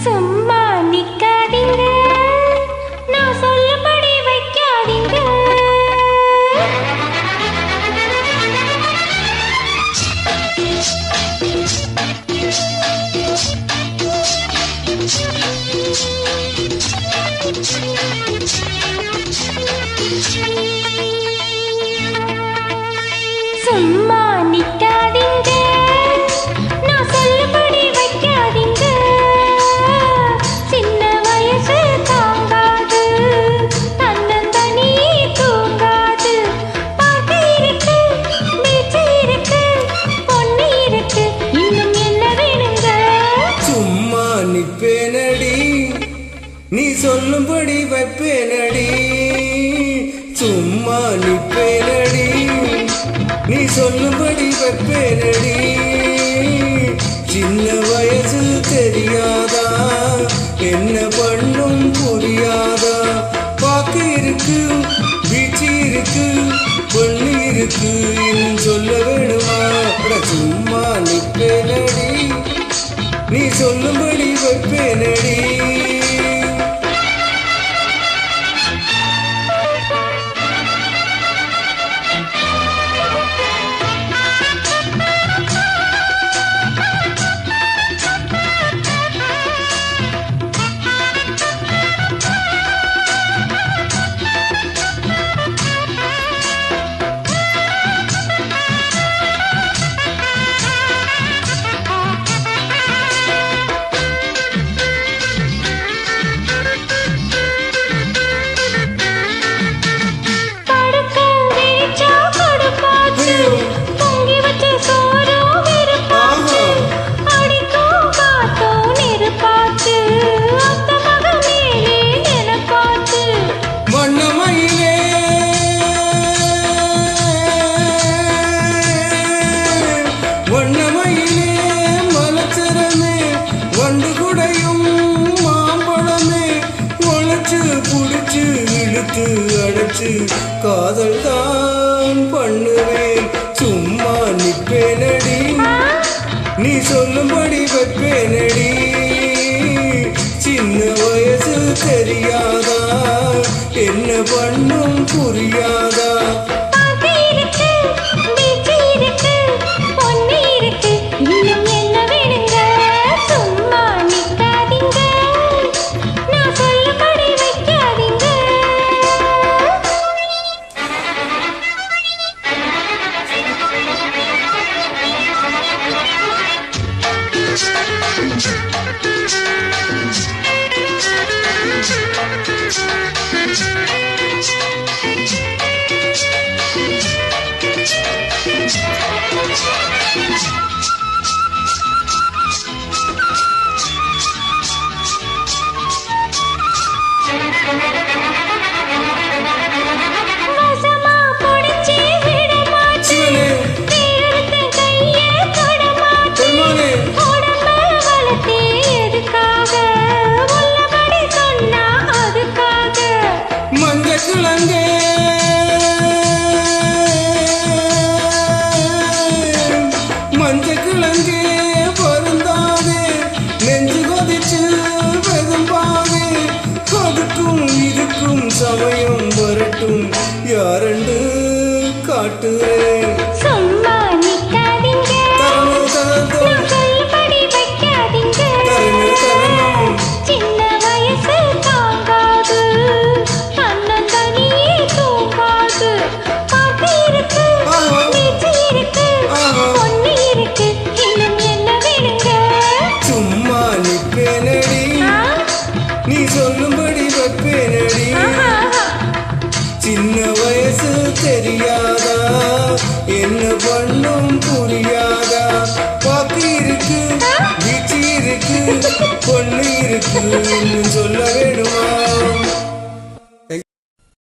சும்மா நிக்காதீங்க, நான் சொல்லபடி வைக்காதீங்க. சும்மா நிக்காதீங்க, நான் சொல்லபடி வைக்காதீங்க. சின்ன வயசு தாங்காது, தன்னந்தனி தூங்காது. பாட்டு இருக்கு, பேச்சு இருக்கு, பொண்ணு இருக்கு, இன்னும் என்ன வேணுங்க? சும்மா நிப்பேனடி, நீ சொல்லும்படி வைப்பேனடி. சும்மா நிப்பேனடி, நீ சொல்லும்படி வைப்பேனடி. சின்ன வயசு தெரியாதா, என்ன பண்ணும் புரியாதா. பாக்கு இருக்கு, வீச்சு இருக்கு, பொண்ணு இருக்கு, இன்னும் சொல்ல வேணுமா? சும்மா நிப்பேனடி, நீ சொல்லும்படி வைப்பேனடி. அடைச்சு காதல் தான் பண்ணுவேன். சும்மா நிப்பேனடி, நீ சொல்லும்படி வைப்பேனடி. சின்ன வயசு தெரியாதா, என்ன பண்ணும் புரியாதா. மஞ்சக்கிழங்கே வருந்தாதே, நெஞ்சு கொதிச்சு வெதும்பாதே. அதுக்கும் இதுக்கும் சமயம் வரட்டும், யாரென்று காட்டுறேன். சும்மா நிக்காதீங்க, நான் சொல்லபடி வைக்காதீங்க. சின்ன வயசு தாங்காது, தன்னந்தனியே தூங்காது. பாட்டு இருக்கு, வீச்சு இருக்கு, பொண்ணு இருக்கு, இன்னும் என்ன வேணுங்க? சும்மா நிப்பேனடி, நீ சொல்லும்படி வைப்பேனடி. சின்ன வயசு தெரியாதா, என்ன பண்ணும் புரியாதா.